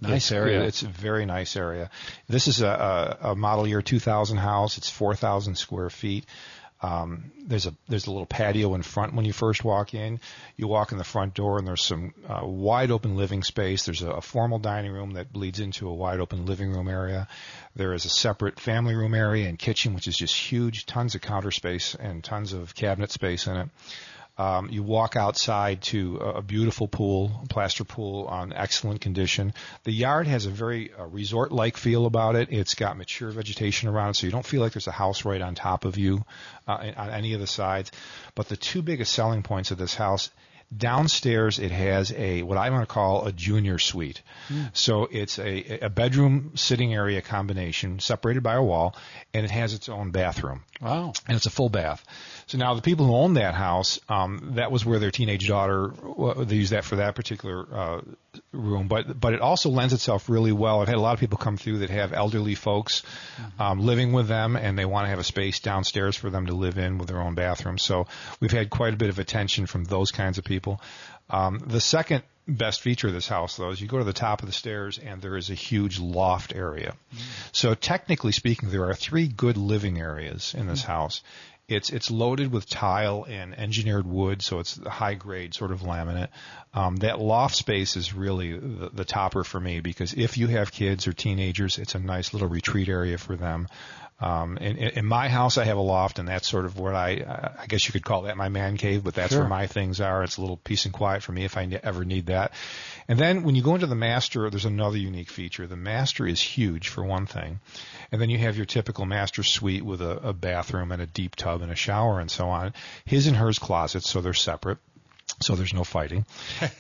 Nice area. It's a very nice area. This is a model year 2000 house. It's 4,000 square feet. There's a little patio in front when you first walk in. You walk in the front door, and there's some wide open living space. There's a formal dining room that bleeds into a wide open living room area. There is a separate family room area and kitchen, which is just huge, tons of counter space and tons of cabinet space in it. You walk outside to a beautiful pool, a plaster pool on excellent condition. The yard has a very resort-like feel about it. It's got mature vegetation around it, so you don't feel like there's a house right on top of you on any of the sides. But the 2 biggest selling points of this house, Downstairs, it has what I want to call a junior suite. So it's a bedroom sitting area combination separated by a wall, and it has its own bathroom. Wow. And it's a full bath. So now the people who own that house, that was where their teenage daughter, they used that for that particular room. But it also lends itself really well. I've had a lot of people come through that have elderly folks living with them, and they want to have a space downstairs for them to live in with their own bathroom. So we've had quite a bit of attention from those kinds of people. The second best feature of this house, though, is you go to the top of the stairs and there is a huge loft area. So technically speaking, there are 3 good living areas in this house. It's loaded with tile and engineered wood, so it's high grade sort of laminate. That loft space is really the topper for me, because if you have kids or teenagers, it's a nice little retreat area for them. In my house, I have a loft, and that's sort of where I guess you could call that my man cave, but that's where my things are. It's a little peace and quiet for me if I ever need that. And then when you go into the master, there's another unique feature. The master is huge, for one thing. And then you have your typical master suite with a bathroom and a deep tub and a shower and so on. His and hers closets, so they're separate. So there's no fighting.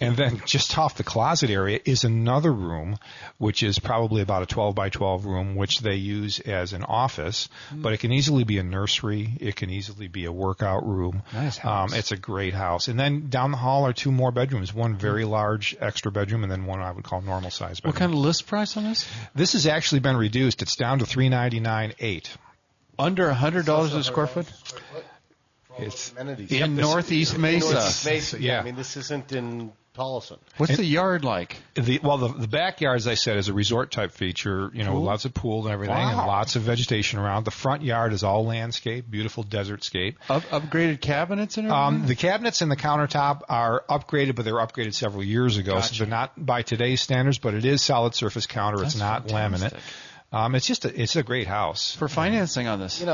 And then just off the closet area is another room, which is probably about a 12 by 12 room, which they use as an office, but it can easily be a nursery. It can easily be a workout room. Nice house. It's a great house. And then down the hall are 2 more bedrooms, one very large extra bedroom and then one I would call normal size bedroom. What kind of list price on this? This has actually been reduced. It's down to $399,800. Under $100 a square foot? It's amenities. In Northeast Mesa. Northeast Mesa, yeah. I mean, this isn't in Tolleson. What's the yard like? The backyard, as I said, is a resort type feature, with lots of pool and everything, and lots of vegetation around. The front yard is all landscape, beautiful desert scape. Upgraded cabinets and everything? The cabinets and the countertop are upgraded, but they were upgraded several years ago, so they're not by today's standards, but it is solid surface counter. That's it's not fantastic. Laminate. It's a great house. For financing on this?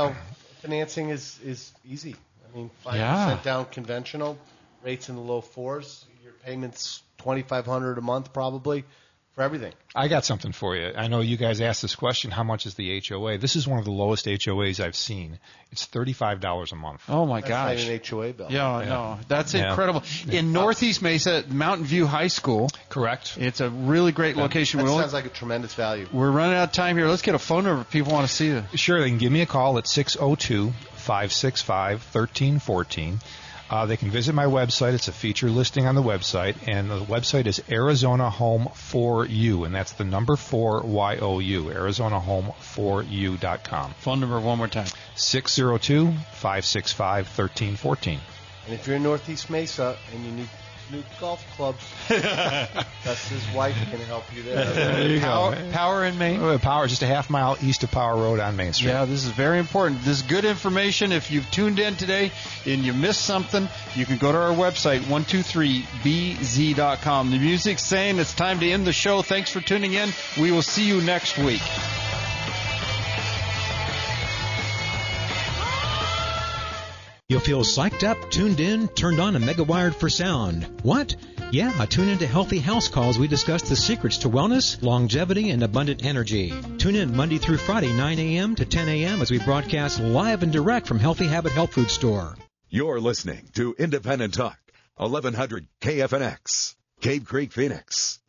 Financing is easy. I mean, 5% down conventional, rates in the low 4s. Your payments $2,500 a month probably for everything. I got something for you. I know you guys asked this question, how much is the HOA? This is one of the lowest HOAs I've seen. It's $35 a month. Oh, my gosh. That's not an HOA bill. Yeah, no. That's incredible. In Northeast Mesa, Mountain View High School. Correct. It's a really great location. That sounds like a tremendous value. We're running out of time here. Let's get a phone number if people want to see it. Sure, they can give me a call at 602-565-1314. They can visit my website. It's a feature listing on the website, and the website is Arizona Home 4U, and that's the number 4YOU, ArizonaHome4U.com. Phone number one more time. 602-565-1314. And if you're in Northeast Mesa and you need new golf clubs, Dustin's wife can help you there. There you go. Power in Maine? Power is just a half mile east of Power Road on Main Street. Yeah, this is very important. This is good information. If you've tuned in today and you missed something, you can go to our website, 123bz.com. The music's saying it's time to end the show. Thanks for tuning in. We will see you next week. You'll feel psyched up, tuned in, turned on, and mega-wired for sound. What? Yeah, tune into Healthy House Calls. We discuss the secrets to wellness, longevity, and abundant energy. Tune in Monday through Friday, 9 a.m. to 10 a.m. as we broadcast live and direct from Healthy Habit Health Food Store. You're listening to Independent Talk, 1100 KFNX, Cave Creek, Phoenix.